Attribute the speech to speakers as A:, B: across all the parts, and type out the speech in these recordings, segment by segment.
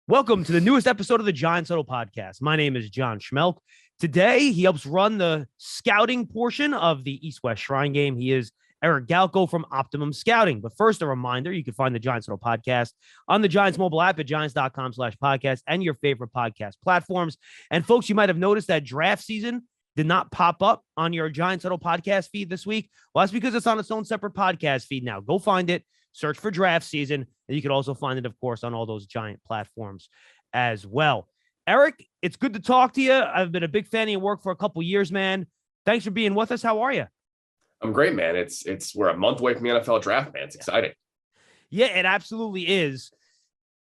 A: Welcome to the newest episode of the Giants Huddle podcast. My name is John Schmeelk. Today, he helps run the scouting portion of the East-West Shrine game. He is Eric Galko from Optimum Scouting. But first, a reminder, you can find the Giants Huddle podcast on the Giants mobile app at giants.com/podcast and your favorite podcast platforms. And folks, you might have noticed that draft season did not pop up on your Giants Huddle podcast feed this week. Well, that's because it's on its own separate podcast feed now. Go find it. Search for draft season, and you can also find it, of course, on all those Giant platforms as well. Eric, it's good to talk to you. I've been a big fan of your work for a couple years, man. Thanks for being with us. How are you?
B: I'm great, man. We're a month away from the NFL draft, man. It's exciting.
A: Yeah, it absolutely is.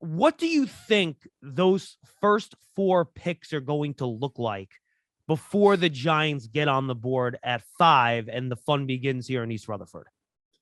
A: What do you think those first four picks are going to look like before the Giants get on the board at 5 and the fun begins here in East Rutherford?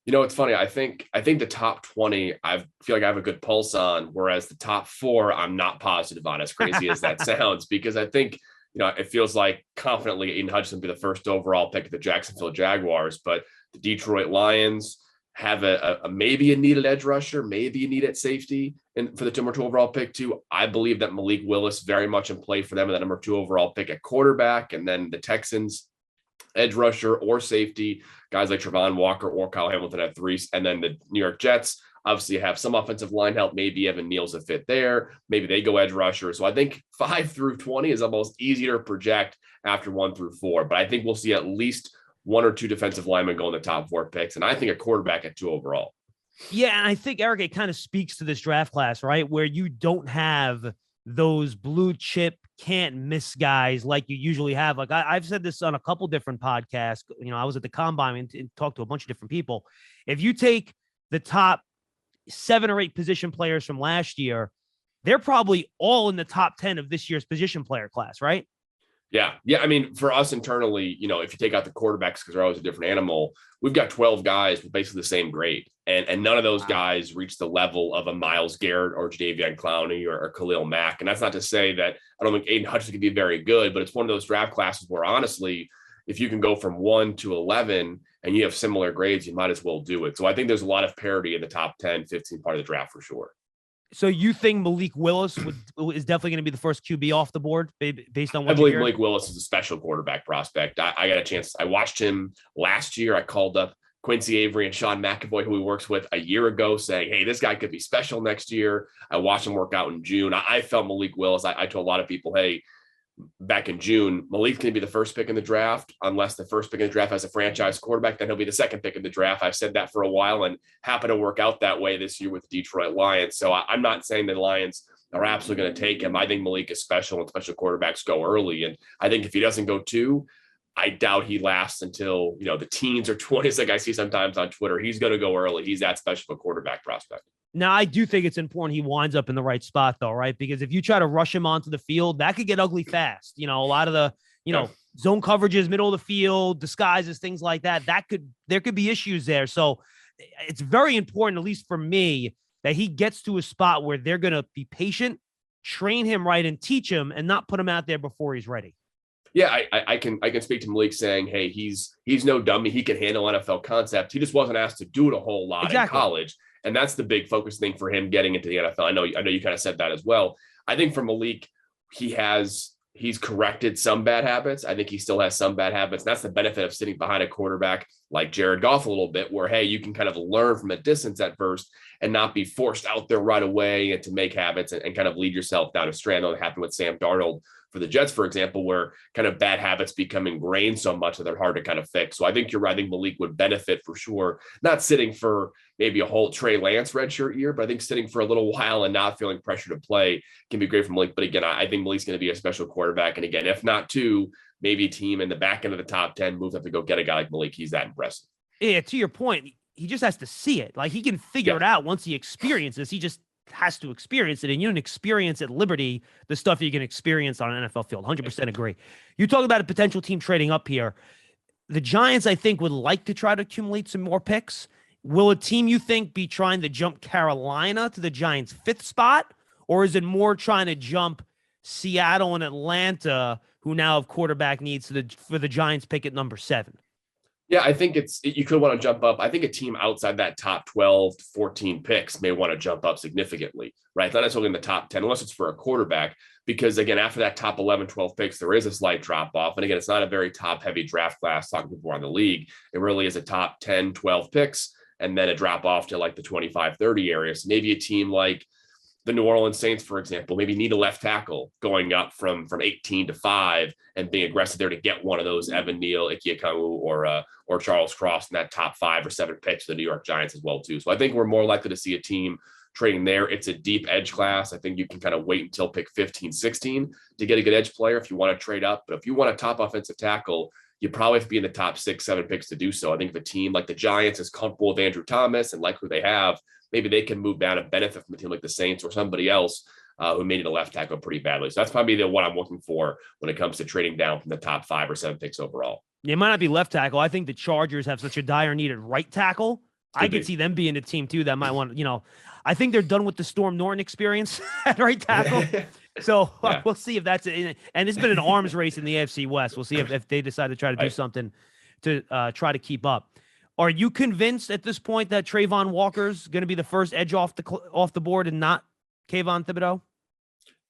B: You know, it's funny. I think the top 20, I feel like I have a good pulse on, whereas the top 4, I'm not positive on, as crazy as that sounds, because I think, it feels like confidently Aiden Hutchinson will be the first overall pick of the Jacksonville Jaguars, but the Detroit Lions have a maybe a needed edge rusher, maybe a needed safety, and for the number 2 overall pick too. I believe that Malik Willis very much in play for them, and that number 2 overall pick at quarterback, and then the Texans edge rusher or safety, guys like Travon Walker or Kyle Hamilton at 3. And then the New York Jets obviously have some offensive line help. Maybe Evan Neal's a fit there. Maybe they go edge rusher. So I think 5 through 20 is almost easier to project after 1 through 4. But I think we'll see at least 1 or 2 defensive linemen go in the top 4 picks. And I think a quarterback at 2 overall.
A: Yeah, and I think, Eric, it kind of speaks to this draft class, right? Where you don't have those blue chip can't miss guys like you usually have. Like I've said this on a couple different podcasts. I was at the Combine and talked to a bunch of different people. If you take the top 7 or 8 position players from last year, they're probably all in the top 10 of this year's position player class, right?
B: Yeah. I mean, for us internally, if you take out the quarterbacks, because they're always a different animal, we've got 12 guys with basically the same grade. And none of those guys reach the level of a Myles Garrett or Jadeveon Clowney or Khalil Mack. And that's not to say that I don't think Aiden Hutchinson can be very good, but it's one of those draft classes where honestly, if you can go from 1 to 11 and you have similar grades, you might as well do it. So I think there's a lot of parity in the top 10, 15 part of the draft for sure.
A: So you think Malik Willis is definitely going to be the first QB off the board based on what
B: I believe Malik Willis is a special quarterback prospect. I got a chance. I watched him last year. I called up Quincy Avery and Sean McAvoy, who he works with, a year ago, saying, hey, this guy could be special next year. I watched him work out in June. I felt Malik Willis. I told a lot of people, hey, back in June, Malik's going to be the first pick in the draft, unless the first pick in the draft has a franchise quarterback, then he'll be the second pick in the draft. I've said that for a while and happened to work out that way this year with the Detroit Lions. So I'm not saying the Lions are absolutely going to take him. I think Malik is special and special quarterbacks go early. And I think if he doesn't go 2, I doubt he lasts until, the teens or 20s, like I see sometimes on Twitter. He's going to go early. He's that special of a quarterback prospect. Now,
A: I do think it's important he winds up in the right spot, though, right? Because if you try to rush him onto the field, that could get ugly fast. A lot of the, zone coverages, middle of the field, disguises, things like that. There could be issues there. So it's very important, at least for me, that he gets to a spot where they're going to be patient, train him right, and teach him, and not put him out there before he's ready.
B: Yeah, I can speak to Malik saying, hey, he's no dummy. He can handle NFL concepts. He just wasn't asked to do it a whole lot in college. And that's the big focus thing for him getting into the NFL. I know you kind of said that as well. I think for Malik, he's corrected some bad habits. I think he still has some bad habits. And that's the benefit of sitting behind a quarterback like Jared Goff a little bit, where, hey, you can kind of learn from a distance at first and not be forced out there right away and to make habits and kind of lead yourself down a strand. That happened with Sam Darnold for the Jets, for example, where kind of bad habits become ingrained so much that they're hard to kind of fix. So I think you're right. I think Malik would benefit for sure, not sitting for maybe a whole Trey Lance redshirt year, but I think sitting for a little while and not feeling pressure to play can be great for Malik. But again, I think Malik's going to be a special quarterback. And again, if not 2, maybe a team in the back end of the top 10 moves up to go get a guy like Malik. He's that impressive.
A: Yeah, to your point, he just has to see it. Like, he can figure it out once he experiences. He just has to experience it, and you don't experience at Liberty the stuff you can experience on an NFL field. 100% agree. You talk about a potential team trading up here. The Giants, I think, would like to try to accumulate some more picks. Will a team, you think, be trying to jump Carolina to the Giants' 5th spot, or is it more trying to jump Seattle and Atlanta, who now have quarterback needs, for the Giants pick at number 7?
B: Yeah, I think you could want to jump up. I think a team outside that top 12 to 14 picks may want to jump up significantly, right? Not necessarily in the top 10, unless it's for a quarterback, because again, after that top 11, 12 picks, there is a slight drop off. And again, it's not a very top heavy draft class talking to people around the league. It really is a top 10, 12 picks, and then a drop off to like the 25, 30 area. So maybe a team like the New Orleans Saints, for example, maybe need a left tackle going up from 18 to 5 and being aggressive there to get one of those Evan Neal, Ike Ekwonu, or Charles Cross in that top 5 or 7 picks for the New York Giants as well too. So I think we're more likely to see a team trading there. It's a deep edge class. I think you can kind of wait until pick 15, 16 to get a good edge player if you want to trade up. But if you want a top offensive tackle, you probably have to be in the top 6, 7 picks to do so. I think if a team like the Giants is comfortable with Andrew Thomas and like who they have, maybe they can move down and benefit from a team like the Saints or somebody else who may need a left tackle pretty badly. So that's probably the one I'm looking for when it comes to trading down from the top 5 or 7 picks overall.
A: It might not be left tackle. I think the Chargers have such a dire need at right tackle. I could see them being a team too that might want to, I think they're done with the Storm Norton experience at right tackle. So we'll see if that's it. And it's been an arms race in the AFC West. We'll see if they decide to try to do something to try to keep up. Are you convinced at this point that Trayvon Walker's going to be the first edge off the board and not Kayvon Thibodeaux?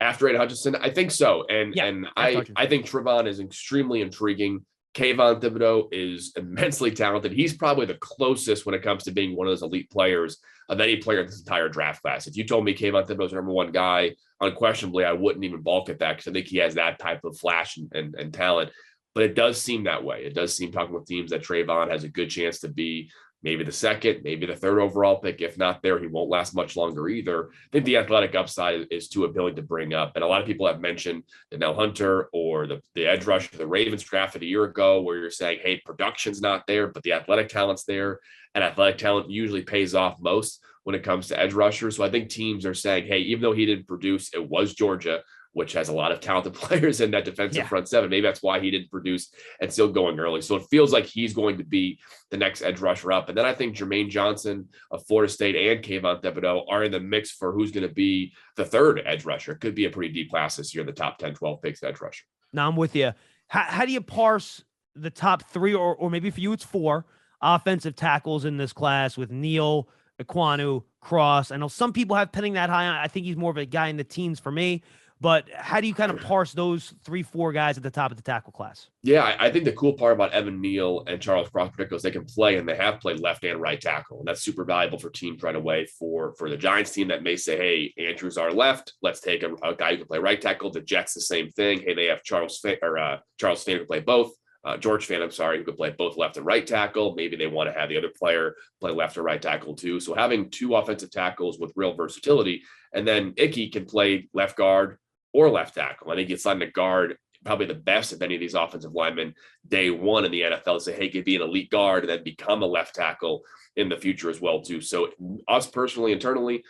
B: After Aidan Hutchinson, I think so. And I think Trayvon is extremely intriguing. Kayvon Thibodeaux is immensely talented. He's probably the closest when it comes to being one of those elite players of any player in this entire draft class. If you told me Kayvon Thibodeaux's number one guy, unquestionably, I wouldn't even balk at that because I think he has that type of flash and talent. But it does seem that way. It does seem, talking with teams, that Trayvon has a good chance to be maybe the 2nd, maybe the 3rd overall pick. If not there, he won't last much longer either. I think the athletic upside is too appealing to bring up. And a lot of people have mentioned Danielle Hunter or the edge rusher the Ravens drafted a year ago, where you're saying, hey, production's not there, but the athletic talent's there. And athletic talent usually pays off most when it comes to edge rushers. So I think teams are saying, hey, even though he didn't produce, it was Georgia, which has a lot of talented players in that defensive front 7. Maybe that's why he didn't produce and still going early. So it feels like he's going to be the next edge rusher up. And then I think Jermaine Johnson of Florida State and Kayvon Thibodeaux are in the mix for who's going to be the 3rd edge rusher. It could be a pretty deep class this year, the top 10, 12 picks edge rusher.
A: Now I'm with you. How do you parse the top 3 or maybe for you it's 4 offensive tackles in this class with Neal, Ekwonu, Cross? I know some people have pinning that high. I think he's more of a guy in the teens for me. But how do you kind of parse those 3-4 guys at the top of the tackle class?
B: Yeah, I think the cool part about Evan Neal and Charles Cross particularly is they can play, and they have played left and right tackle. And that's super valuable for teams right away. For the Giants team that may say, hey, Andrews our left, let's take a guy who can play right tackle. The Jets, the same thing. Hey, they have Charles Fan who can play both. George Fan, who could play both left and right tackle. Maybe they want to have the other player play left or right tackle too. So having 2 offensive tackles with real versatility, and then Icky can play left guard or left tackle. I think it's on the guard probably the best of any of these offensive linemen day one in the NFL to say, hey, could be an elite guard and then become a left tackle in the future as well too. So us personally, internally,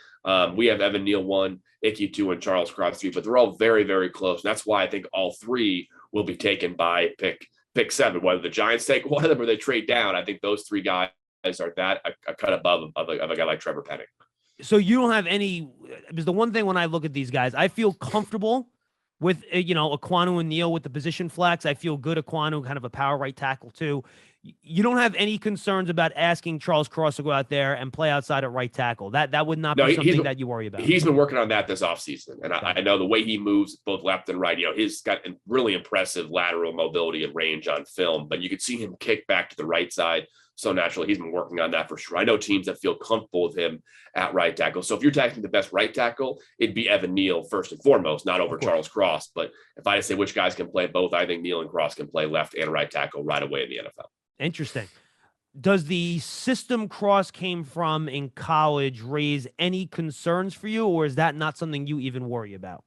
B: we have Evan Neal 1, Icky 2, and Charles Cross 3, but they're all very, very close. And that's why I think all 3 will be taken by pick 7, whether the Giants take one of them or they trade down. I think those 3 guys are that a cut above of a guy like Trevor Penning.
A: So you don't have any, because the one thing when I look at these guys, I feel comfortable with, Ekwonu and Neal with the position flex. I feel good Ekwonu, kind of a power right tackle too. You don't have any concerns about asking Charles Cross to go out there and play outside at right tackle. That would not be something that you worry about.
B: He's been working on that this offseason. And I know the way he moves both left and right, he's got really impressive lateral mobility and range on film, but you could see him kick back to the right side so naturally. He's been working on that for sure. I know teams that feel comfortable with him at right tackle. So if you're tackling the best right tackle, it'd be Evan Neal first and foremost, not over Charles Cross. But if I had to say which guys can play both, I think Neal and Cross can play left and right tackle right away in the NFL.
A: Interesting. Does the system Cross came from in college raise any concerns for you, or is that not something you even worry about?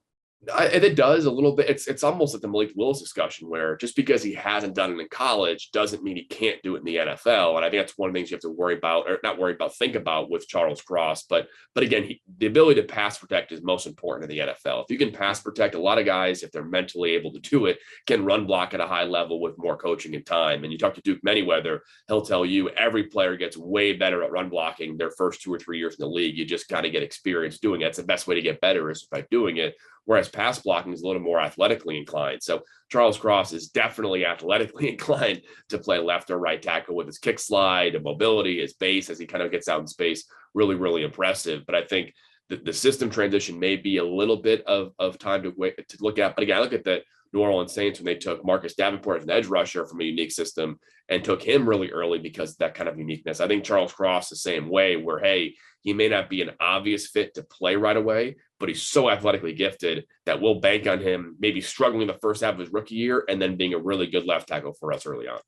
B: It does a little bit. It's almost like the Malik Willis discussion, where just because he hasn't done it in college doesn't mean he can't do it in the NFL. And I think that's one of the things you have to worry about, or not worry about, think about with Charles Cross. But again, the ability to pass protect is most important in the NFL. If you can pass protect, a lot of guys, if they're mentally able to do it, can run block at a high level with more coaching and time. And you talk to Duke Manyweather, he'll tell you every player gets way better at run blocking their first 2 or 3 years in the league. You just got to get experience doing it. It's the best way to get better is by doing it. whereas pass blocking is a little more athletically inclined. So Charles Cross is definitely athletically inclined to play left or right tackle with his kick slide and mobility, his base as he kind of gets out in space. Really, really impressive. But I think the system transition may be a little bit of time to look at. But again, I look at the New Orleans Saints when they took Marcus Davenport as an edge rusher from a unique system and took him really early because of that kind of uniqueness. I think Charles Cross the same way, where, hey, he may not be an obvious fit to play right away, but he's so athletically gifted that we'll bank on him maybe struggling the first half of his rookie year and then being a really good left tackle for us early on.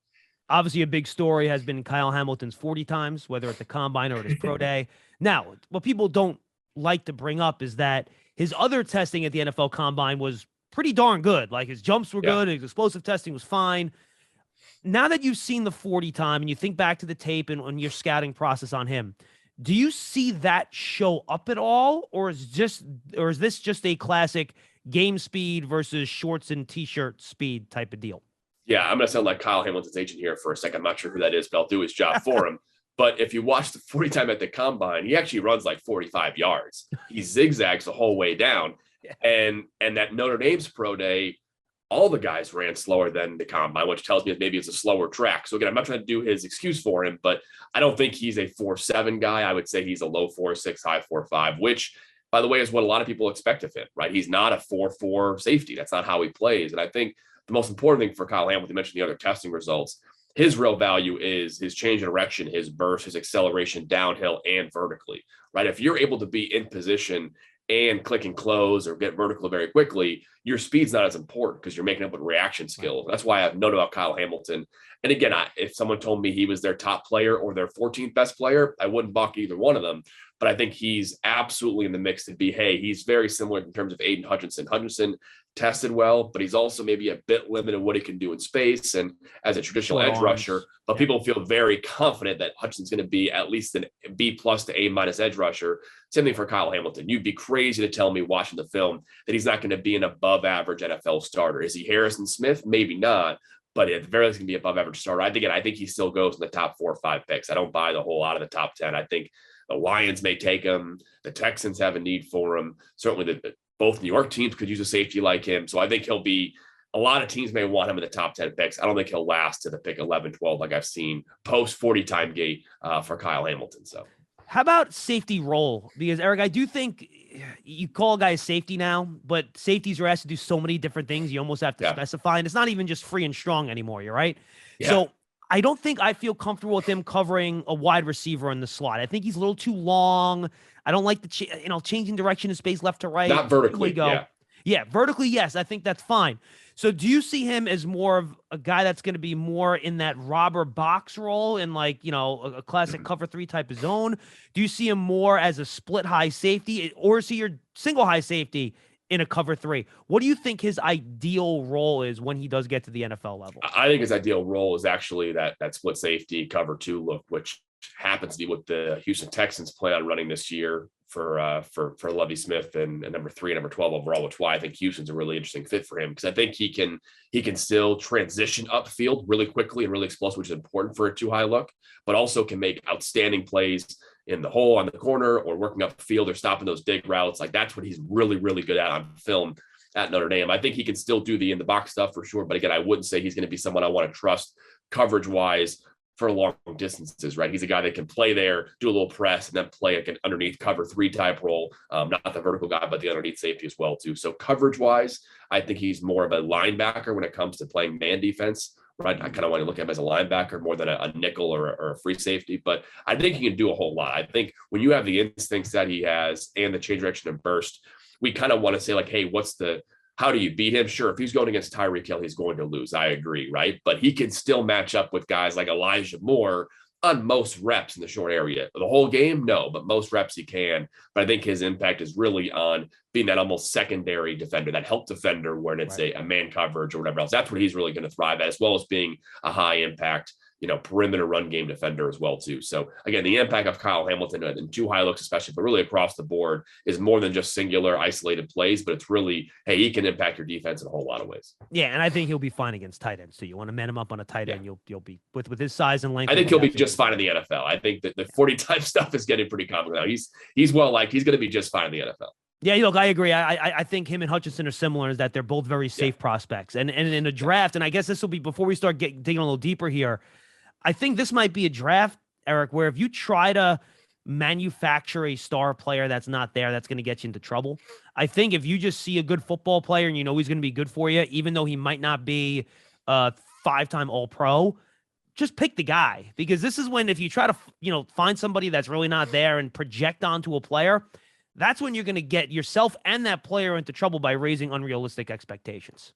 A: Obviously, a big story has been Kyle Hamilton's 40 times, whether at the combine or at his pro day. Now, what people don't like to bring up is that his other testing at the NFL combine was pretty darn good. Like his jumps were good. His explosive testing was fine. Now that you've seen the 40 time and you think back to the tape and on your scouting process on him, do you see that show up at all? Or is this just a classic game speed versus shorts and t-shirt speed type of deal?
B: Yeah, I'm going to sound like Kyle Hamilton's agent here for a second. I'm not sure who that is, but I'll do his job for him. But if you watch the 40 time at the combine, he actually runs like 45 yards. He zigzags the whole way down. And that Notre Dame's pro day, all the guys ran slower than the combine, which tells me maybe it's a slower track. So again, I'm not trying to do his excuse for him, but I don't think he's a 4.7 guy. I would say he's a low 4.6, high 4.5, which, by the way, is what a lot of people expect of him, right? He's not a 4.4 safety. That's not how he plays. And I think the most important thing for Kyle Hamilton, you mentioned the other testing results, his real value is his change in direction, his burst, his acceleration downhill and vertically, right? If you're able to be in position and click and close or get vertical very quickly, your speed's not as important because you're making up with reaction skills. That's why I've known about Kyle Hamilton. And again, if someone told me he was their top player or their 14th best player, I wouldn't balk either one of them. But I think he's absolutely in the mix to be, hey, he's very similar in terms of Aiden Hutchinson. Hutchinson tested well, but he's also maybe a bit limited in what he can do in space and as a traditional edge rusher. But people feel very confident that Hutchinson's going to be at least an B+ to A- edge rusher. Same thing for Kyle Hamilton. You'd be crazy to tell me watching the film that he's not going to be an above average NFL starter. Is he Harrison Smith? Maybe not. But at the very least, going to be above average starter. I think he still goes in the top 4 or 5 picks. I don't buy the whole out of the top 10. I think the Lions may take him. The Texans have a need for him. Certainly, both New York teams could use a safety like him. So I think he'll be – a lot of teams may want him in the top 10 picks. I don't think he'll last to the pick 11, 12 like I've seen post 40-time gate for Kyle Hamilton. So
A: how about safety role? Because, Eric, I do think you call a guy a safety now, but safeties are asked to do so many different things. You almost have to specify. And it's not even just free and strong anymore. You're right. Yeah. So I don't think I feel comfortable with him covering a wide receiver in the slot. I think he's a little too long. I don't like the changing direction in space left to right.
B: Not vertically.
A: Yeah, vertically, yes. I think that's fine. So do you see him as more of a guy that's going to be more in that robber box role in a classic cover 3 type of zone? Do you see him more as a split high safety, or is he your single high safety in a cover 3? What do you think his ideal role is when he does get to the NFL level?
B: I think his ideal role is actually that split safety cover 2 look, which happens to be what the Houston Texans plan on running this year for Lovie Smith and number 3 and number 12 overall, which is why I think Houston's a really interesting fit for him, because I think he can still transition upfield really quickly and really explosive, which is important for a 2-high look, but also can make outstanding plays in the hole on the corner or working upfield or stopping those dig routes. Like that's what he's really, really good at on film at Notre Dame. I think he can still do the in the box stuff for sure. But again, I wouldn't say he's going to be someone I want to trust coverage wise for long distances, right? He's a guy that can play there, do a little press, and then play like an underneath cover 3 type role. Not the vertical guy, but the underneath safety as well too. So coverage wise, I think he's more of a linebacker when it comes to playing man defense, right? I kind of want to look at him as a linebacker more than a nickel or a free safety, but I think he can do a whole lot. I think when you have the instincts that he has and the change direction and burst, we kind of want to say like, hey, how do you beat him? Sure, if he's going against Tyreek Hill, he's going to lose. I agree, right? But he can still match up with guys like Elijah Moore on most reps in the short area. The whole game, no, but most reps he can. But I think his impact is really on being that almost secondary defender, that help defender when it's a man coverage or whatever else. That's what he's really going to thrive at, as well as being a high impact, perimeter run game defender as well too. So again, the impact of Kyle Hamilton in 2-high looks especially, but really across the board is more than just singular isolated plays, but it's really, hey, he can impact your defense in a whole lot of ways.
A: Yeah, and I think he'll be fine against tight ends too. You want to man him up on a tight end, you'll be with his size and length.
B: I think he'll be just fine in the NFL. I think that the 40 type stuff is getting pretty common now. He's well liked. He's going to be just fine in the NFL.
A: Yeah, look, I agree. I think him and Hutchinson are similar is that they're both very safe prospects. And in a draft, and I guess this will be before we start digging a little deeper here, I think this might be a draft, Eric, where if you try to manufacture a star player that's not there, that's going to get you into trouble. I think if you just see a good football player and you know he's going to be good for you, even though he might not be a 5-time All-Pro, just pick the guy, because this is when, if you try to, find somebody that's really not there and project onto a player, that's when you're going to get yourself and that player into trouble by raising unrealistic expectations.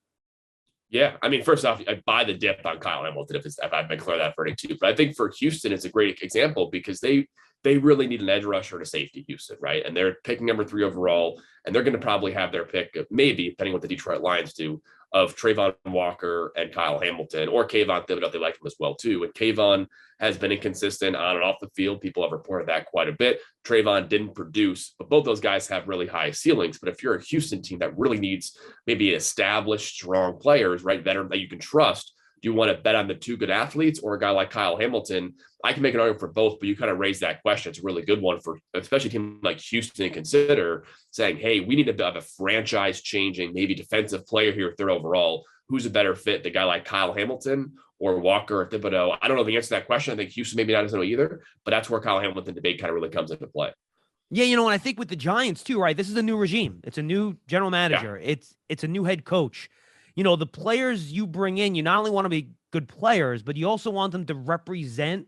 B: Yeah, I mean, first off, I buy the dip on Kyle Hamilton if I've been clear that for too. But I think for Houston, it's a great example because they really need an edge rusher to safety, Houston, right? And they're picking number 3 overall, and they're going to probably have their pick, maybe, depending on what the Detroit Lions do, of Trayvon Walker and Kyle Hamilton, or Kayvon Thibodeaux. They like him as well, too. And Kayvon has been inconsistent on and off the field. People have reported that quite a bit. Trayvon didn't produce, but both those guys have really high ceilings. But if you're a Houston team that really needs maybe established, strong players, right, veteran that you can trust, do you want to bet on the 2 good athletes or a guy like Kyle Hamilton? I can make an argument for both, but you kind of raise that question. It's a really good one for especially a team like Houston to consider, saying, hey, we need to have a franchise changing, maybe defensive player here, 3rd overall. Who's a better fit, the guy like Kyle Hamilton or Walker or Thibodeaux? I don't know the answer to that question. I think Houston maybe not doesn't know either, but that's where Kyle Hamilton debate kind of really comes into play.
A: Yeah, and I think with the Giants too, right? This is a new regime. It's a new general manager. Yeah. It's a new head coach. The players you bring in, you not only want to be good players, but you also want them to represent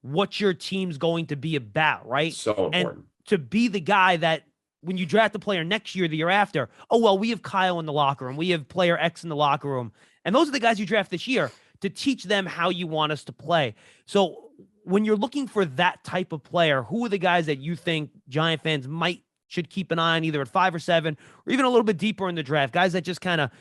A: what your team's going to be about, right?
B: So important.
A: And to be the guy that when you draft a player next year, the year after, oh, well, we have Kyle in the locker room. We have player X in the locker room. And those are the guys you draft this year to teach them how you want us to play. So when you're looking for that type of player, who are the guys that you think Giant fans should keep an eye on, either at 5 or 7, or even a little bit deeper in the draft, guys that just kind of,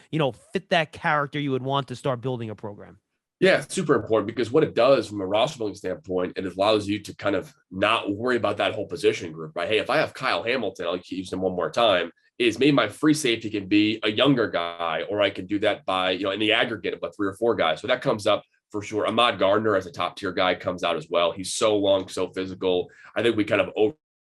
A: fit that character you would want to start building a program?
B: Yeah, it's super important because what it does from a roster building standpoint, it allows you to kind of not worry about that whole position group, right? Hey, if I have Kyle Hamilton, I'll use him one more time, is maybe my free safety can be a younger guy, or I can do that by, in the aggregate of about 3 or 4 guys. So that comes up for sure. Ahmad Gardner as a top tier guy comes out as well. He's so long, so physical. I think we kind of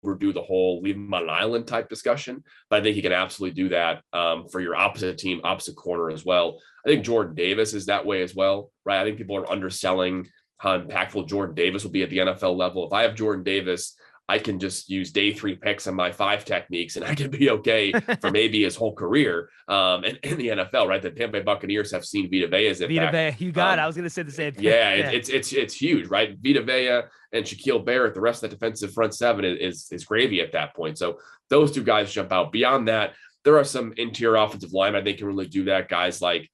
B: overdo the whole leave him on an island type discussion, but I think he can absolutely do that for your opposite team, opposite corner as well. I think Jordan Davis is that way as well, right? I think people are underselling how impactful Jordan Davis will be at the NFL level. If I have Jordan Davis, I can just use day 3 picks on my 5 techniques and I can be okay for maybe his whole career in the NFL, right? The Tampa Bay Buccaneers have seen Vita Vea's impact.
A: Vita Vea, you got it. I was going to say the same thing.
B: Yeah, it's huge, right? Vita Vea and Shaquille Barrett, the rest of the defensive front 7 is gravy at that point. So those 2 guys jump out. Beyond that, there are some interior offensive linemen I think can really do that. Guys like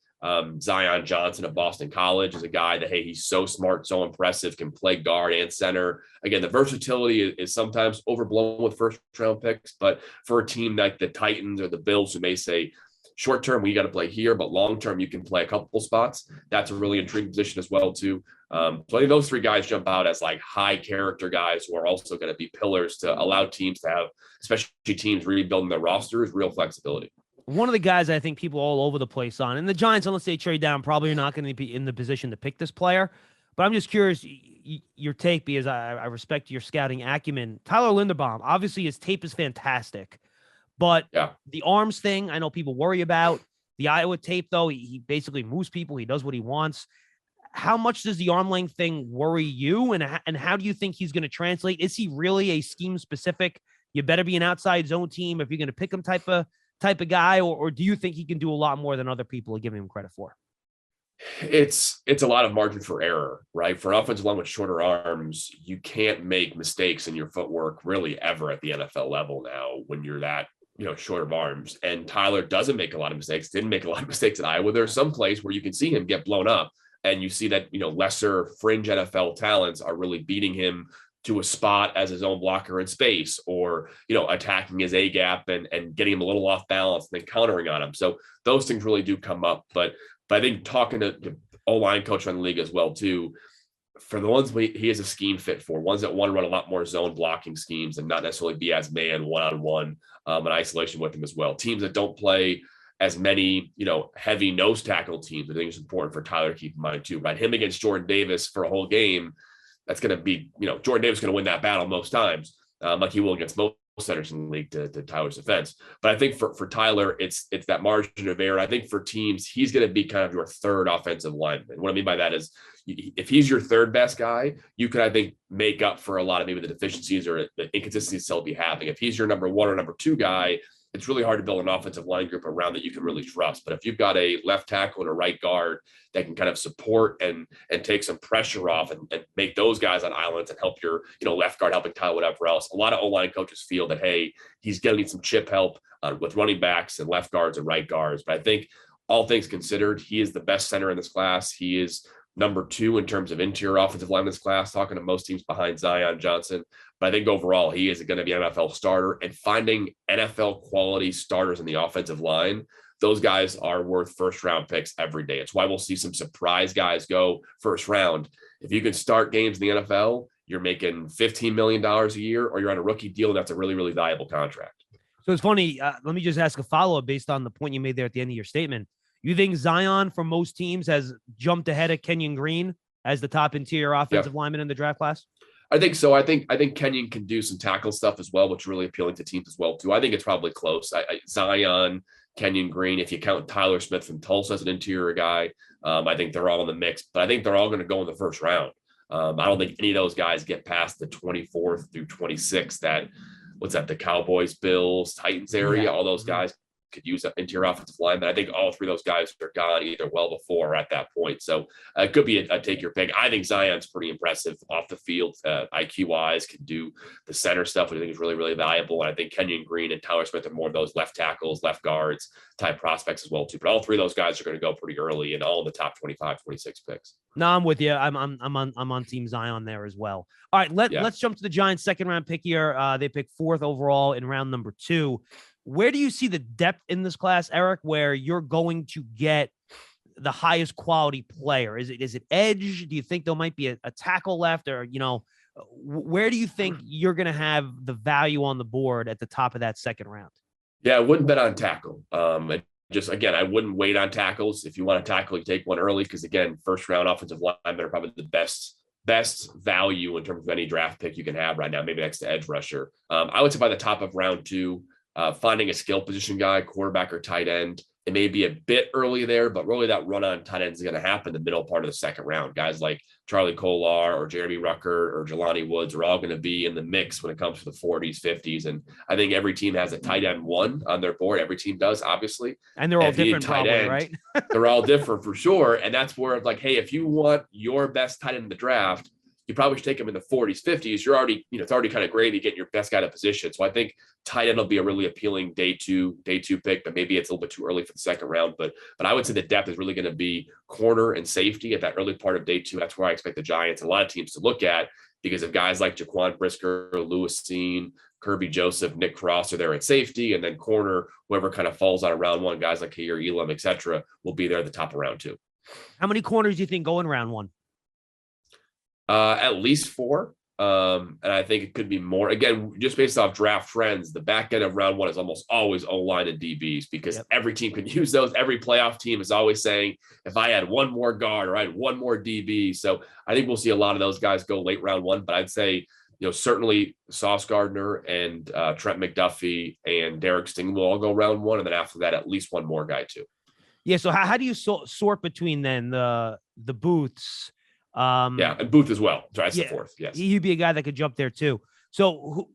B: Zion Johnson of Boston College is a guy that, hey, he's so smart, so impressive, can play guard and center. Again, the versatility is sometimes overblown with first round picks, but for a team like the Titans or the Bills who may say, short term, we got to play here, but long term, you can play a couple spots. That's a really intriguing position as well, too. So I think those 3 guys jump out as like high character guys who are also going to be pillars to allow teams to have, especially teams rebuilding their rosters, real flexibility.
A: One of the guys I think people all over the place on, and the Giants, unless they trade down, probably are not going to be in the position to pick this player. But I'm just curious your take, because I respect your scouting acumen. Tyler Linderbaum, obviously his tape is fantastic, but the arms thing, I know people worry about. The Iowa tape, though, he basically moves people. He does what he wants. How much does the arm length thing worry you, and how do you think he's going to translate? Is he really a scheme specific? You better be an outside zone team if you're going to pick him type of guy, or do you think he can do a lot more than other people are giving him credit for?
B: It's a lot of margin for error, right? For an offensive line with shorter arms, you can't make mistakes in your footwork really ever at the NFL level now when you're that, short of arms. And Tyler doesn't make a lot of mistakes, didn't make a lot of mistakes at Iowa. There are some plays where you can see him get blown up, and you see that, lesser fringe NFL talents are really beating him to a spot as his own blocker in space, or, attacking his A gap and getting him a little off balance and then countering on him. So those things really do come up. But I think talking to the O-line coach around the league as well, too, for the ones he is a scheme fit for, ones that want to run a lot more zone blocking schemes and not necessarily be as man one-on-one in isolation with him as well. Teams that don't play as many, heavy nose tackle teams, I think it's important for Tyler to keep in mind too, right? Him against Jordan Davis for a whole game, that's going to be, Jordan Davis is going to win that battle most times, like he will against most centers in the league to Tyler's defense. But I think for Tyler, it's that margin of error. I think for teams, he's going to be kind of your third offensive lineman. What I mean by that is if he's your third best guy, you could, I think, make up for a lot of maybe the deficiencies or the inconsistencies he'll be having. If he's your number one or number two guy, it's really hard to build an offensive line group around that you can really trust. But if you've got a left tackle and a right guard that can kind of support and take some pressure off and make those guys on islands and help your, left guard helping Tyler, whatever else, a lot of O-line coaches feel that, hey, he's going to need some chip help with running backs and left guards and right guards. But I think all things considered, he is the best center in this class. He is number two in terms of interior offensive line in this class, talking to most teams behind Zion Johnson. But I think overall, he is going to be an NFL starter, and finding NFL quality starters in the offensive line, those guys are worth first round picks every day. It's why we'll see some surprise guys go first round. If you can start games in the NFL, you're making $15 million a year, or you're on a rookie deal, and that's a really, really valuable contract.
A: So it's funny. Let me just ask a follow-up based on the point you made there at the end of your statement. You think Zion, for most teams, has jumped ahead of Kenyon Green as the top interior offensive lineman in the draft class?
B: I think so. I think Kenyon can do some tackle stuff as well, which is really appealing to teams as well, too. I think it's probably close. Zion, Kenyon Green, if you count Tyler Smith from Tulsa as an interior guy, I think they're all in the mix, but I think they're all going to go in the first round. I don't think any of those guys get past the 24th through 26th the Cowboys, Bills, Titans area. All those guys could use an interior offensive lineman. I think all three of those guys are gone either well before or at that point. So it could be a take your pick. I think Zion's pretty impressive off the field, IQ wise, can do the center stuff, which I think is really, really valuable. And I think Kenyon Green and Tyler Smith are more of those left tackles, left guards type prospects as well too. But all three of those guys are going to go pretty early and all in the top 25, 26 picks.
A: No, I'm with you. I'm on Team Zion there as well. All right, let's jump to the Giants' second round pick here. They pick fourth overall in round number 2. Where do you see the depth in this class, Eric, where you're going to get the highest quality player? Is it edge? Do you think there might be a tackle left, or, where do you think you're going to have the value on the board at the top of that second round?
B: Yeah, I wouldn't bet on tackle. I wouldn't wait on tackles. If you want to tackle, you take one early, because again, first round offensive linemen are probably the best value in terms of any draft pick you can have right now, maybe next to edge rusher. I would say by the top of round 2, finding a skill position guy, quarterback or tight end. It may be a bit early there, but really that run on tight end is going to happen in the middle part of the second round. Guys like Charlie Kolar or Jeremy Rucker or Jelani Woods are all going to be in the mix when it comes to the 40s, 50s. And I think every team has a tight end 1 on their board. Every team does, obviously.
A: And they're all different, probably, right?
B: They're all different for sure. And that's where it's like, hey, if you want your best tight end in the draft, you probably should take him in the 40s, 50s. You're already, it's already kind of gravy getting your best guy to position. So I think tight end will be a really appealing day two pick, but maybe it's a little bit too early for the second round. But I would say the depth is really going to be corner and safety at that early part of day 2. That's where I expect the Giants and a lot of teams to look at, because of guys like Jaquan Brisker, Lewis Seen, Kirby Joseph, Nick Cross are there at safety, and then corner, whoever kind of falls out of round 1, guys like Kair Elam, et cetera, will be there at the top of round 2.
A: How many corners do you think go in round 1?
B: At least 4. And I think it could be more. Again, just based off draft trends, the back end of round 1 is almost always O-line and DBs, because every team can use those. Every playoff team is always saying, if I had one more guard or I had one more DB. So I think we'll see a lot of those guys go late round 1. But I'd say, certainly Sauce Gardner and Trent McDuffie and Derek Sting will all go round 1. And then after that, at least one more guy too.
A: Yeah. So how do you sort between then the Booths?
B: And Booth as well. So that's the 4th. Yes.
A: He'd be a guy that could jump there too. So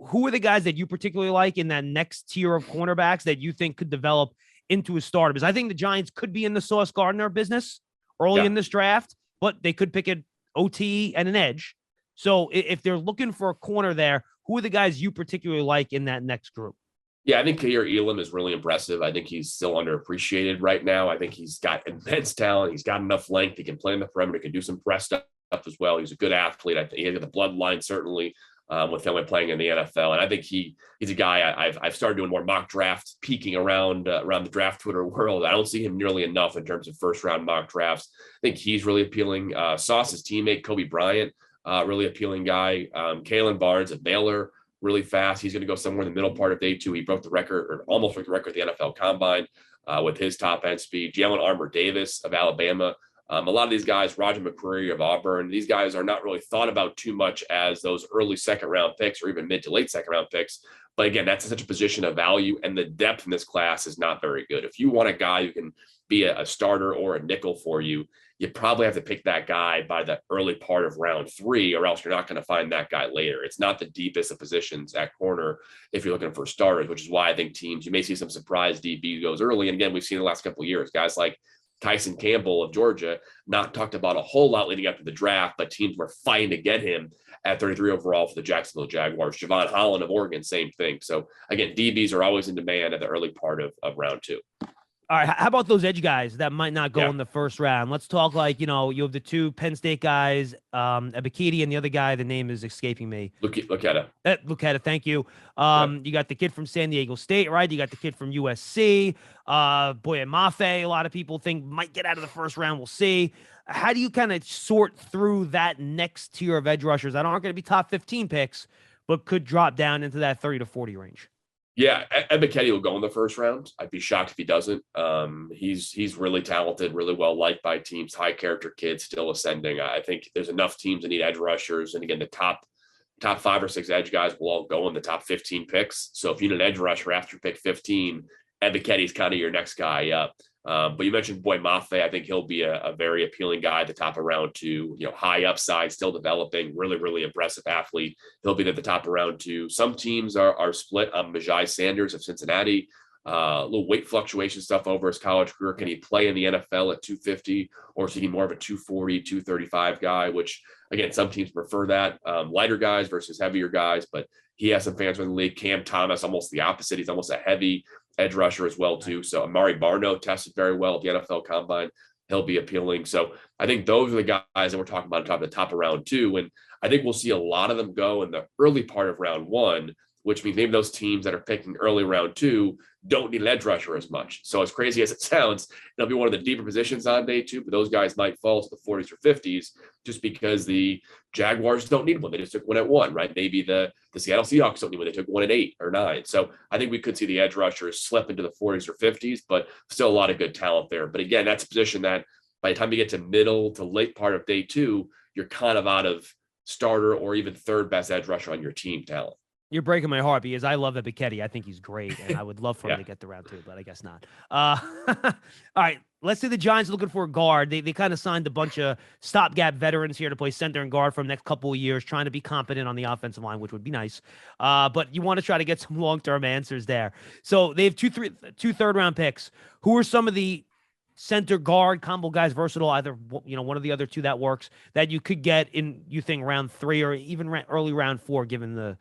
A: who are the guys that you particularly like in that next tier of cornerbacks that you think could develop into a starter? Because I think the Giants could be in the Sauce Gardner business early in this draft, but they could pick an OT and an edge. So if they're looking for a corner there, who are the guys you particularly like in that next group?
B: Yeah, I think Kair Elam is really impressive. I think he's still underappreciated right now. I think he's got immense talent. He's got enough length. He can play in the perimeter, can do some press stuff as well. He's a good athlete. I think he's got the bloodline, certainly, with him playing in the NFL. And I think he's a guy I've started doing more mock drafts, peeking around the draft Twitter world. I don't see him nearly enough in terms of first round mock drafts. I think he's really appealing. Sauce's teammate, Kobe Bryant, really appealing guy. Kalen Barnes at Baylor, really fast. He's going to go somewhere in the middle part of day 2. He broke the record, or almost broke the record at the NFL Combine with his top end speed. Jalen Armour Davis of Alabama, A lot of these guys, Roger McCreary of Auburn, these guys are not really thought about too much as those early second-round picks or even mid to late second-round picks. But again, that's such a position of value, and the depth in this class is not very good. If you want a guy who can be a starter or a nickel for you, you probably have to pick that guy by the early part of round 3, or else you're not going to find that guy later. It's not the deepest of positions at corner if you're looking for starters, which is why I think teams, you may see some surprise DB goes early. And again, we've seen the last couple of years, guys like Tyson Campbell of Georgia, not talked about a whole lot leading up to the draft, but teams were fighting to get him at 33 overall for the Jacksonville Jaguars. Javon Holland of Oregon, same thing. So again, DBs are always in demand at the early part of round 2.
A: All right, how about those edge guys that might not go in the first round? Let's talk like, you have the 2 Penn State guys, Ebiketie, and the other guy, the name is escaping me.
B: Look at
A: it. Thank you. You got the kid from San Diego State, right? You got the kid from USC. Boye Mafe, a lot of people think might get out of the first round. We'll see. How do you kind of sort through that next tier of edge rushers that aren't going to be top 15 picks, but could drop down into that 30 to 40 range?
B: Yeah, Ebiketie will go in the first round. I'd be shocked if he doesn't. He's really talented, really well liked by teams, high character kid, still ascending. I think there's enough teams that need edge rushers. And again, the top 5 or 6 edge guys will all go in the top 15 picks. So if you need an edge rusher after pick 15, Ebiketie's kind of your next guy up. But you mentioned Boye Mafe. I think he'll be a very appealing guy at the top of round 2, high upside, still developing, really, really impressive athlete. He'll be at the top of round 2. Some teams are split on Majai Sanders of Cincinnati. A little weight fluctuation stuff over his college career. Can he play in the NFL at 250, or is he more of a 240, 235 guy, which again, some teams prefer that. Lighter guys versus heavier guys, but he has some fans in the league. Cam Thomas, almost the opposite. He's almost a heavy edge rusher as well too. So Amari Barno tested very well at the NFL Combine. He'll be appealing. So I think those are the guys that we're talking about at the top of round 2. And I think we'll see a lot of them go in the early part of round 1, which means maybe those teams that are picking early round 2 don't need an edge rusher as much. So as crazy as it sounds, it'll be one of the deeper positions on day 2, but those guys might fall to the 40s or 50s just because the Jaguars don't need one. They just took one at 1, right? Maybe the Seattle Seahawks don't need one. They took one at 8 or 9. So I think we could see the edge rushers slip into the 40s or 50s, but still a lot of good talent there. But again, that's a position that by the time you get to middle to late part of day 2, you're kind of out of starter or even third best edge rusher on your team talent.
A: You're breaking my heart because I love Ebiketie. I think he's great, and I would love for him to get the round 2, but I guess not. All right, let's say the Giants are looking for a guard. They kind of signed a bunch of stopgap veterans here to play center and guard for the next couple of years, trying to be competent on the offensive line, which would be nice. But you want to try to get some long-term answers there. So they have two third-round picks. Who are some of the center guard combo guys, versatile, either one of the other 2 that works, that you could get in, you think, round 3 or even early round 4, given the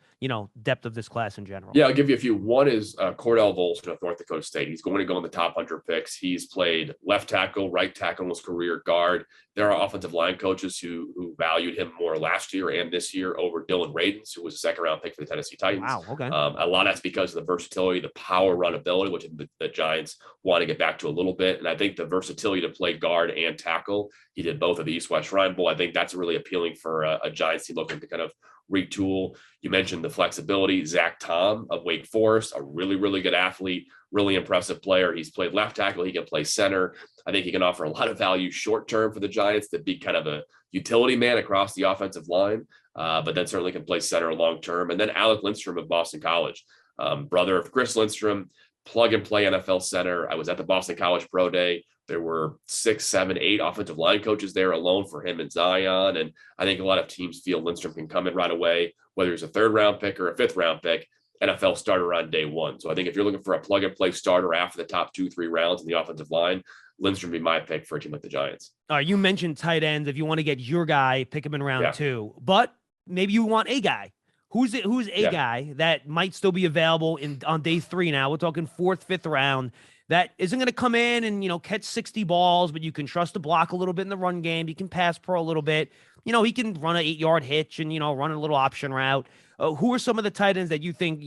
A: depth of this class in general?
B: Yeah, I'll give you a few. One is Cordell Volson of North Dakota State. He's going to go in the top 100 picks. He's played left tackle, right tackle in his career, guard. There are offensive line coaches who valued him more last year and this year over Dylan Radins, who was a second-round pick for the Tennessee Titans.
A: Wow, okay.
B: A lot of that's because of the versatility, the power run ability, which the Giants want to get back to a little bit. And I think the versatility to play guard and tackle, he did both of the East-West Shrine Bowl. I think that's really appealing for a Giants team looking to kind of retool. You mentioned the flexibility. Zach Tom of Wake Forest, a really, really good athlete, really impressive player. He's played left tackle. He can play center. I think he can offer a lot of value short term for the Giants to be kind of a utility man across the offensive line, but then certainly can play center long term. And then Alec Lindstrom of Boston College, brother of Chris Lindstrom, plug and play NFL center. I was at the Boston College Pro Day. There were 6, 7, 8 offensive line coaches there alone for him and Zion. And I think a lot of teams feel Lindstrom can come in right away, whether it's a 3rd-round pick or a 5th-round pick, NFL starter on day 1. So I think if you're looking for a plug and play starter after the top 2-3 rounds in the offensive line, Lindstrom would be my pick for a team like the Giants.
A: You mentioned tight ends. If you want to get your guy, pick him in round 2. But maybe you want a guy. Who's a guy that might still be available on day 3 now? We're talking 4th, 5th round. That isn't going to come in and, catch 60 balls, but you can trust to block a little bit in the run game. You can pass pro a little bit. He can run an 8-yard hitch and, run a little option route. Who are some of the tight ends that you think,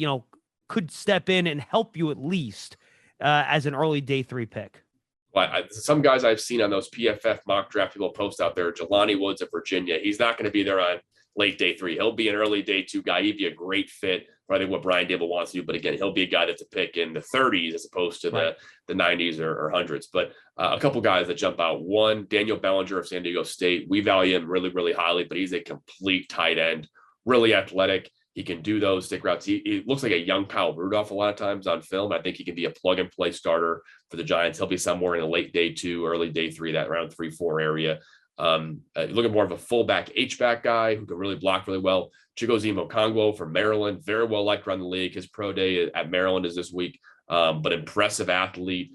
A: could step in and help you at least as an early day 3 pick?
B: Well, some guys I've seen on those PFF mock draft people post out there, Jelani Woods of Virginia. He's not going to be there on late day 3. He'll be an early day 2 guy. He'd be a great fit for I think what Brian Dable wants to do. But again, he'll be a guy that's a pick in the 30s as opposed to the 90s or 100s. But a couple guys that jump out. One, Daniel Bellinger of San Diego State. We value him really, really highly, but he's a complete tight end, really athletic. He can do those stick routes. He looks like a young Kyle Rudolph a lot of times on film. I think he can be a plug and play starter for the Giants. He'll be somewhere in the late day 2, early day 3, that round 3-4 area. Looking more of a fullback H-back guy who can really block really well. Chigoziem Okongwu from Maryland, very well liked around the league. His pro day at Maryland is this week, but impressive athlete,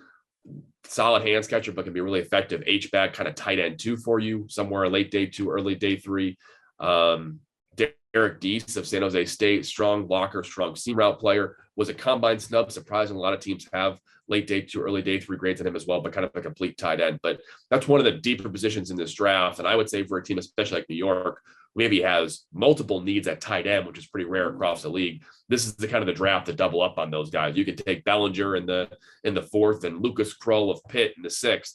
B: solid hands catcher, but can be really effective H-back, kind of tight end 2 for you, somewhere late day 2, early day 3. Derek Deese of San Jose State, strong blocker, strong seam route player, was a combine snub. Surprising, a lot of teams have late day 2, early day 3 grades on him as well, but kind of a complete tight end. But that's one of the deeper positions in this draft. And I would say for a team, especially like New York, maybe has multiple needs at tight end, which is pretty rare across the league. This is the kind of the draft to double up on those guys. You can take Bellinger in the 4th and Lucas Krull of Pitt in the 6th,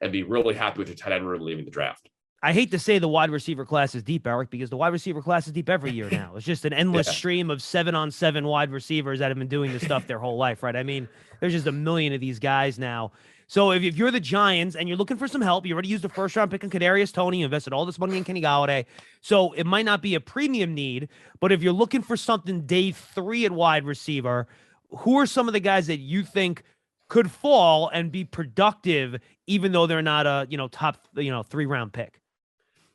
B: and be really happy with your tight end room leaving the draft.
A: I hate to say the wide receiver class is deep, Eric, because the wide receiver class is deep every year now. It's just an endless stream of 7-on-7 wide receivers that have been doing this stuff their whole life, right? I mean, there's just a million of these guys now. So if you're the Giants and you're looking for some help, you already used a first-round pick on Kadarius Toney, you invested all this money in Kenny Golladay. So it might not be a premium need, but if you're looking for something day 3 at wide receiver, who are some of the guys that you think could fall and be productive, even though they're not a top 3-round pick?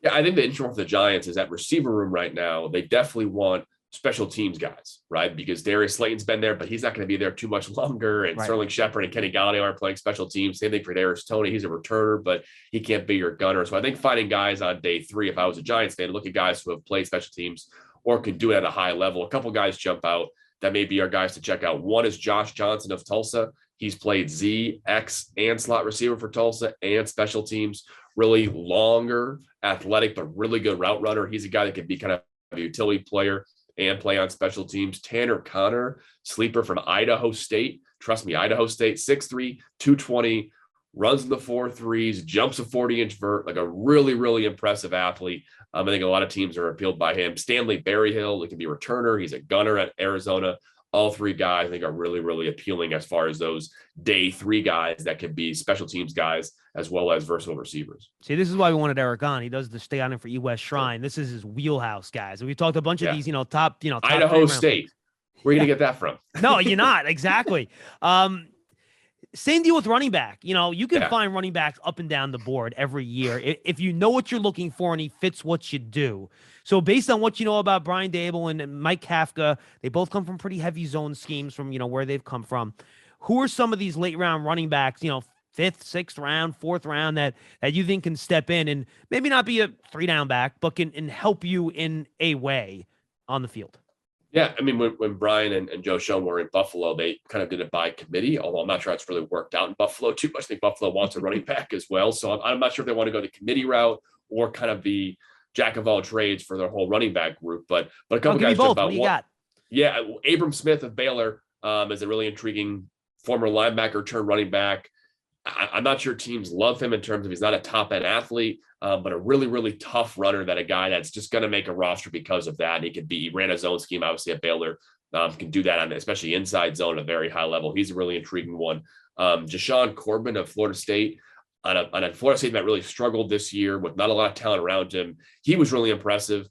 B: Yeah, I think the interesting one for the Giants is that receiver room right now. They definitely want special teams guys, right? Because Darius Slayton's been there, but he's not going to be there too much longer. And Sterling Shepard and Kenny Golladay aren't playing special teams. Same thing for Kadarius Toney. He's a returner, but he can't be your gunner. So I think finding guys on day 3, if I was a Giants fan, look at guys who have played special teams or can do it at a high level. A couple guys jump out that may be our guys to check out. One is Josh Johnson of Tulsa. He's played Z, X, and slot receiver for Tulsa and special teams. Really longer, athletic, but really good route runner. He's a guy that can be kind of a utility player and play on special teams. Tanner Connor, sleeper from Idaho State. Trust me, Idaho State, 6'3", 220, runs in the 4.3s, jumps a 40-inch vert, like a really, really impressive athlete. I think a lot of teams are appealed by him. Stanley Berryhill, he can be a returner. He's a gunner at Arizona. All 3 guys I think are really, really appealing as far as those day 3 guys that can be special teams guys as well as versatile receivers.
A: See, this is why we wanted Eric on. He does the stay on him for West Shrine. This is his wheelhouse, guys. And we've talked a bunch of these, top
B: Idaho State. Where are you going to get that from?
A: No, you're not. Exactly. Same deal with running back. You can find running backs up and down the board every year if you know what you're looking for and he fits what you do. So based on what you know about Brian Dable and Mike Kafka, they both come from pretty heavy zone schemes from, where they've come from. Who are some of these late round running backs, 5th, 6th round, 4th round that you think can step in and maybe not be a 3-down back, but can help you in a way on the field?
B: Yeah, I mean, when Brian and Joe Schoen were in Buffalo, they kind of did it by committee, although I'm not sure it's really worked out in Buffalo too much. I think Buffalo wants a running back as well. So I'm not sure if they want to go the committee route or kind of be jack of all trades for their whole running back group. But a couple guys jump out.
A: What do you got?
B: Yeah, Abram Smith of Baylor is a really intriguing former linebacker turned running back. I'm not sure teams love him in terms of he's not a top end athlete, but a really, really tough runner that a guy that's just going to make a roster because of that. He ran a zone scheme, obviously at Baylor, can do that on especially inside zone at a very high level. He's a really intriguing one. Jashawn Corbin of Florida State on a Florida State that really struggled this year with not a lot of talent around him. He was really impressive.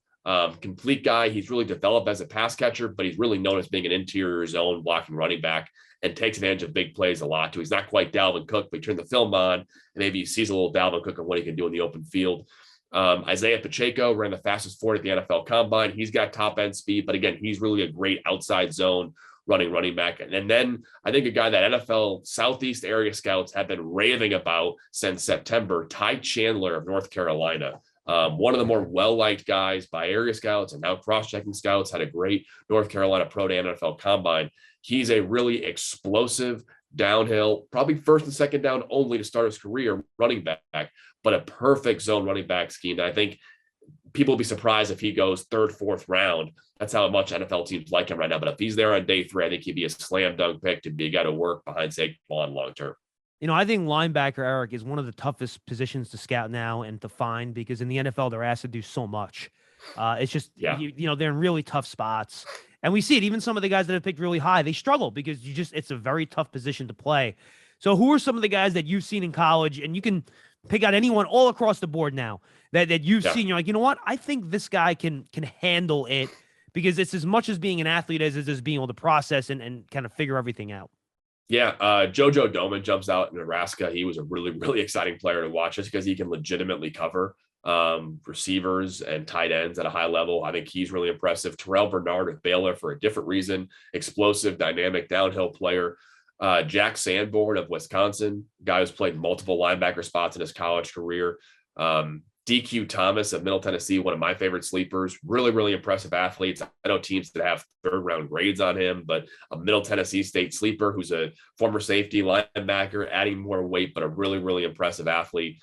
B: Complete guy. He's really developed as a pass catcher, but he's really known as being an interior zone blocking running back and takes advantage of big plays a lot too. He's not quite Dalvin Cook, but you turn the film on and maybe he sees a little Dalvin Cook and what he can do in the open field. Isaiah Pacheco ran the fastest 40 at the NFL Combine. He's got top end speed, but again, he's really a great outside zone running back. And then I think a guy that NFL Southeast area scouts have been raving about since September, Ty Chandler of North Carolina. One of the more well-liked guys by area scouts and now cross-checking scouts, had a great North Carolina Pro Day NFL Combine. He's a really explosive downhill, probably first and second down only to start his career running back, but a perfect zone running back scheme that I think people will be surprised if he goes 3rd, 4th round. That's how much NFL teams like him right now. But if he's there on day 3, I think he'd be a slam dunk pick to be a guy to work behind Saquon long term.
A: I think linebacker, Eric, is one of the toughest positions to scout now and to find because in the NFL, they're asked to do so much. It's just, they're in really tough spots. And we see it. Even some of the guys that have picked really high, they struggle because it's a very tough position to play. So who are some of the guys that you've seen in college, and you can pick out anyone all across the board now that you've seen, you're like, you know what? I think this guy can handle it, because it's as much as being an athlete as it is being able to process and kind of figure everything out.
B: Yeah, JoJo Domann jumps out in Nebraska. He was a really, really exciting player to watch just because he can legitimately cover receivers and tight ends at a high level. I think he's really impressive. Terrell Bernard with Baylor for a different reason, explosive, dynamic downhill player. Jack Sanborn of Wisconsin, guy who's played multiple linebacker spots in his college career. DQ Thomas of Middle Tennessee, one of my favorite sleepers, really, really impressive athletes. I know teams that have third round grades on him, but a Middle Tennessee State sleeper who's a former safety linebacker, adding more weight, but a really, really impressive athlete.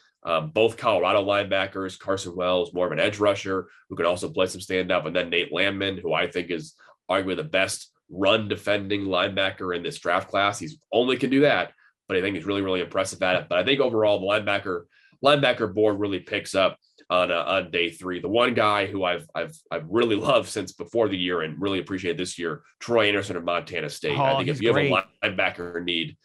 B: Both Colorado linebackers, Carson Wells, more of an edge rusher who can also play some stand up. And then Nate Landman, who I think is arguably the best run defending linebacker in this draft class. He's only can do that, but I think he's really, really impressive at it. But I think overall the linebacker board really picks up on day 3. The one guy who I've really loved since before the year and really appreciate this year, Troy Anderson of Montana State. I think if you have a linebacker need,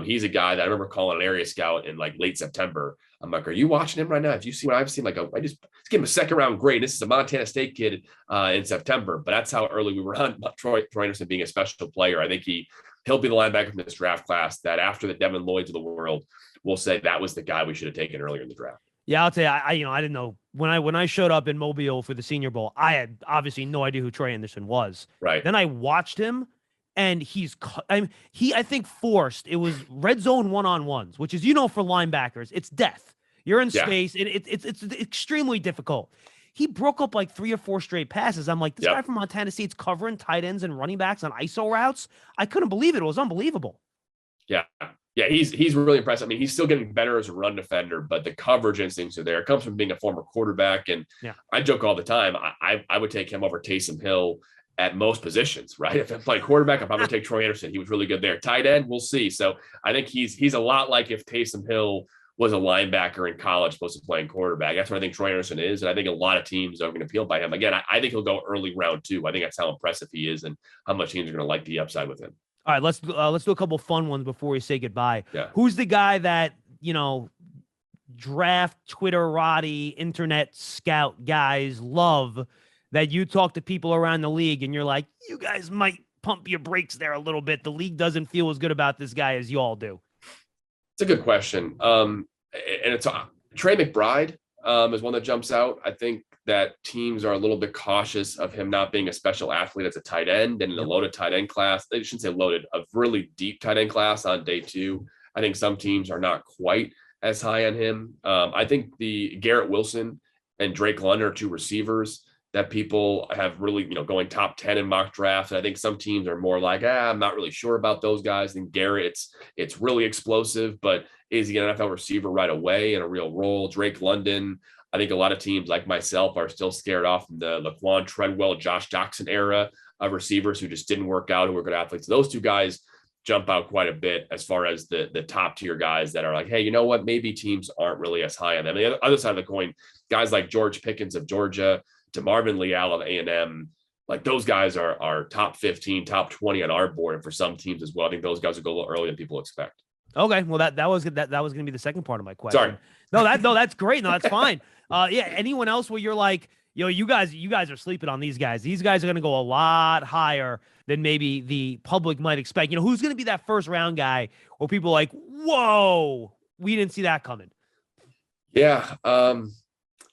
B: he's a guy that I remember calling an area scout in like late September. I'm like, are you watching him right now? Have you seen what I've seen? Like, I just give him a second round grade. This is a Montana State kid in September, but that's how early we were on Troy Anderson being a special player. I think he'll be the linebacker from this draft class that after the Devin Lloyds of the world, we'll say that was the guy we should have taken earlier in the draft.
A: Yeah, I'll tell you, I didn't know when I showed up in Mobile for the Senior Bowl, I had obviously no idea who Troy Anderson was.
B: Right.
A: Then I watched him, and I think forced. It was red zone 1-on-1s, which is, for linebackers, it's death. You're in space. It's extremely difficult. He broke up like 3 or 4 straight passes. I'm like, this guy from Montana State's covering tight ends and running backs on ISO routes. I couldn't believe it. It was unbelievable.
B: Yeah. Yeah, he's really impressive. I mean, he's still getting better as a run defender, but the coverage instincts are there. It comes from being a former quarterback. And I joke all the time, I would take him over Taysom Hill at most positions, right? If I'm playing quarterback, I'll probably take Troy Anderson. He was really good there. Tight end, we'll see. So I think he's a lot like if Taysom Hill was a linebacker in college supposed to playing quarterback. That's what I think Troy Anderson is. And I think a lot of teams are going to appeal by him. Again, I think he'll go early round 2. I think that's how impressive he is and how much teams are going to like the upside with him.
A: All right, let's do a couple fun ones before we say goodbye.
B: Yeah.
A: Who's the guy that, draft Twitterati, internet scout guys love that you talk to people around the league and you're like, you guys might pump your brakes there a little bit. The league doesn't feel as good about this guy as you all do.
B: It's a good question. And it's Trey McBride is one that jumps out. I think that teams are a little bit cautious of him not being a special athlete as a tight end and in a loaded tight end class. They shouldn't say loaded, a really deep tight end class on day 2. I think some teams are not quite as high on him. I think the Garrett Wilson and Drake London are 2 receivers that people have really, going top 10 in mock drafts. And I think some teams are more like, I'm not really sure about those guys. And Garrett, it's really explosive, but is he an NFL receiver right away in a real role? Drake London, I think a lot of teams like myself are still scared off from the Laquan Treadwell, Josh Jackson era of receivers who just didn't work out, who were good athletes. Those 2 guys jump out quite a bit as far as the top tier guys that are like, hey, you know what? Maybe teams aren't really as high on them. And the other side of the coin, guys like George Pickens of Georgia, to Marvin Leal of A&M, like those guys are top 15, top 20 on our board. And for some teams as well, I think those guys will go a little earlier than people expect. Okay.
A: Well, that was going to be the second part of my question. Sorry. No, that's great. No, that's fine. Anyone else where you're like, you guys are sleeping on these guys. These guys are going to go a lot higher than maybe the public might expect. Who's going to be that first round guy where people are like, whoa, we didn't see that coming?
B: Yeah.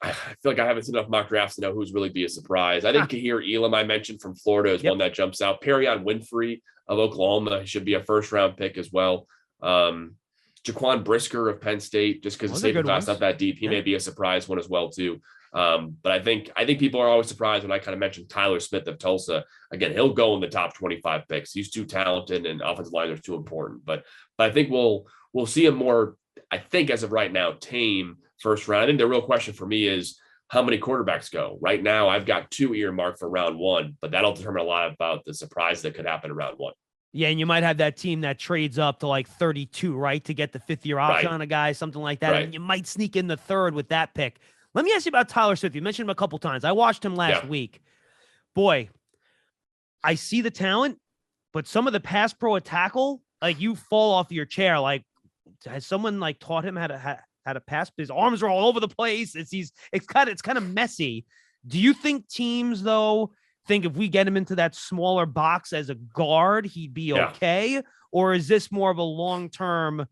B: I feel like I haven't seen enough mock drafts to know who's really be a surprise. I think Kahir Elam, I mentioned from Florida, is one that jumps out. Perrion Winfrey of Oklahoma should be a first round pick as well. Jaquan Brisker of Penn State, just because the safety class not that deep, he may be a surprise one as well too. But I think people are always surprised when I kind of mentioned Tyler Smith of Tulsa. Again, he'll go in the top 25 picks. He's too talented, and offensive line is too important. But I think we'll see him more. I think as of right now, tame first round. I think the real question for me is how many quarterbacks go. Right now, I've got 2 earmarked for round 1, but that'll determine a lot about the surprise that could happen in round 1.
A: Yeah, and you might have that team that trades up to like 32, right, to get the 5th-year option on a guy, something like that. Right. And you might sneak in the 3rd with that pick. Let me ask you about Tyler Smith. You mentioned him a couple times. I watched him last week. Boy, I see the talent, but some of the pass pro tackle, like you fall off your chair. Like, has someone like taught him how to pass? His arms are all over the place. It's kind of messy. Do you think teams though think if we get him into that smaller box as a guard, he'd be okay? Or is this more of a long-term,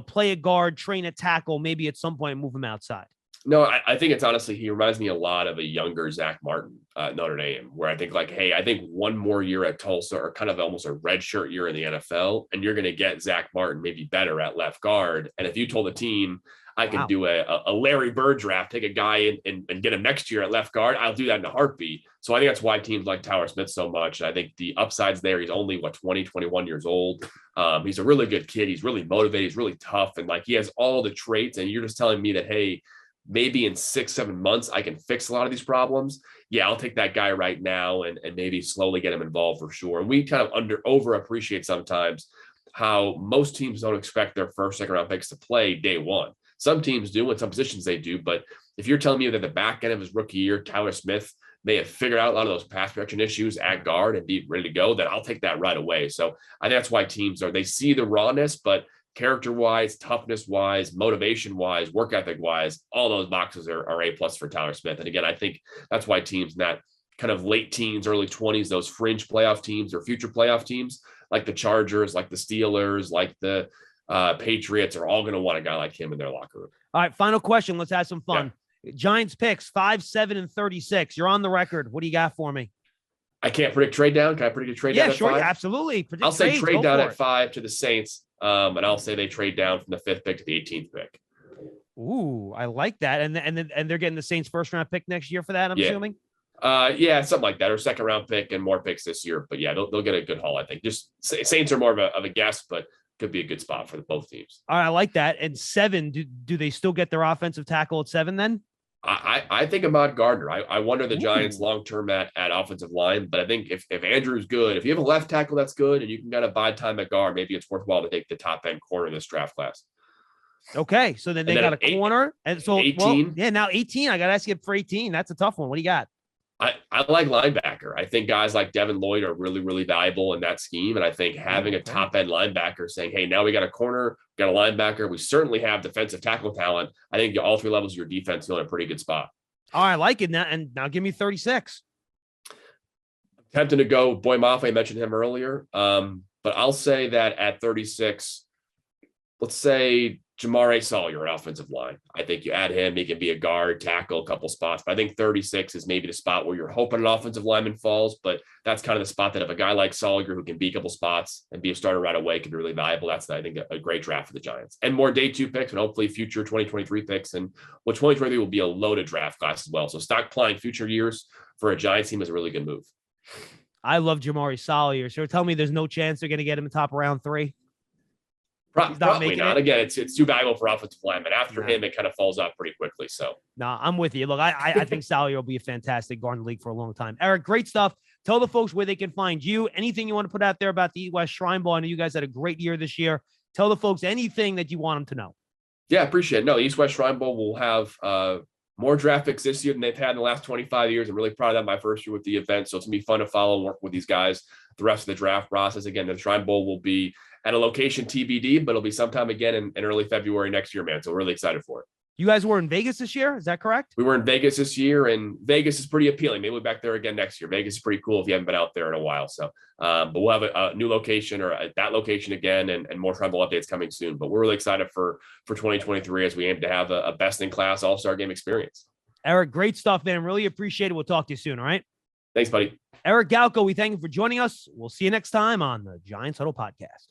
A: play a guard, train a tackle, maybe at some point move him outside?
B: No, I think it's honestly, he reminds me a lot of a younger Zach Martin at Notre Dame, where I think I think one more year at Tulsa or kind of almost a redshirt year in the NFL, and you're going to get Zach Martin maybe better at left guard. And if you told the team, I can do a Larry Bird draft, take a guy and get him next year at left guard, I'll do that in a heartbeat. So I think that's why teams like Tyler Smith so much. And I think the upside's there. He's only 21 years old. He's a really good kid. He's really motivated. He's really tough. And he has all the traits. And you're just telling me that, hey, maybe in 6-7 months, I can fix a lot of these problems. Yeah, I'll take that guy right now and maybe slowly get him involved for sure. And we kind of over appreciate sometimes how most teams don't expect their first, second round picks to play day one. Some teams do, in some positions they do. But if you're telling me that the back end of his rookie year, Tyler Smith may have figured out a lot of those pass protection issues at guard and be ready to go, then I'll take that right away. So I think that's why teams they see the rawness, but character-wise, toughness-wise, motivation-wise, work ethic-wise, all those boxes are A+ for Tyler Smith. And again, I think that's why teams in that kind of late teens, early 20s, those fringe playoff teams or future playoff teams, like the Chargers, like the Steelers, like the Patriots, are all going to want a guy like him in their locker room.
A: All right, final question. Let's have some fun. Yeah. Giants picks 5, 7, and 36. You're on the record. What do you got for me?
B: I can't predict trade down. Can I predict a trade down?
A: Yeah, sure. Absolutely.
B: I'll say trade down at 5 to the Saints. And I'll say they trade down from the 5th pick to the 18th pick.
A: Ooh, I like that. And they're getting the Saints first round pick next year for that, I'm assuming?
B: Yeah, something like that, or second round pick and more picks this year. But yeah, they'll get a good haul, I think. Just Saints are more of a guess, but could be a good spot for both teams.
A: All right, I like that. And 7, do they still get their offensive tackle at 7 then?
B: I think Ahmad Gardner. I wonder the Giants long-term at offensive line, but I think if Andrew's good, if you have a left tackle that's good and you can kind of buy time at guard, maybe it's worthwhile to take the top end corner in this draft class.
A: Okay. So then they got a corner. And so
B: 18.
A: Now 18. I got to ask you for 18. That's a tough one. What do you got?
B: I like linebacker. I think guys like Devin Lloyd are really, really valuable in that scheme. And I think having a top end linebacker saying, hey, now we got a corner, got a linebacker. We certainly have defensive tackle talent. I think all 3 levels of your defense feel in a pretty good spot.
A: Oh, I like it. Now give me 36.
B: Tempting to go Boy Mafe. I mentioned him earlier. But I'll say that at 36, let's say Jamare Salyer, offensive line. I think you add him, he can be a guard, tackle, a couple spots. But I think 36 is maybe the spot where you're hoping an offensive lineman falls. But that's kind of the spot that if a guy like Salyer who can be a couple spots and be a starter right away can be really valuable. That's, I think, a great draft for the Giants. And more day 2 picks and hopefully future 2023 picks. And 2023 will be a loaded draft class as well. So stockpiling future years for a Giants team is a really good move.
A: I love Jamare Salyer. So tell me there's no chance they're going to get him in top of round 3?
B: Probably not. Again, it's too valuable for offensive linemen. After him, it kind of falls off pretty quickly. So
A: no, I'm with you. Look, I think Salyer will be a fantastic guard in the league for a long time. Eric, great stuff. Tell the folks where they can find you. Anything you want to put out there about the East West Shrine Bowl. I know you guys had a great year this year. Tell the folks anything that you want them to know.
B: Yeah, appreciate it. No, East West Shrine Bowl will have more draft picks this year than they've had in the last 25 years. I'm really proud of that. My first year with the event. So it's gonna be fun to follow and work with these guys the rest of the draft process. Again, the Shrine Bowl will be at a location TBD, but it'll be sometime again in early February next year, man. So we're really excited for it.
A: You guys were in Vegas this year. Is that correct?
B: We were in Vegas this year, and Vegas is pretty appealing. Maybe we'll be back there again next year. Vegas is pretty cool if you haven't been out there in a while. So, but we'll have a new location or that location again and more Shrine Bowl updates coming soon. But we're really excited for 2023 as we aim to have a best-in-class all-star game experience.
A: Eric, great stuff, man. Really appreciate it. We'll talk to you soon, all right?
B: Thanks, buddy.
A: Eric Galko, we thank you for joining us. We'll see you next time on the Giants Huddle Podcast.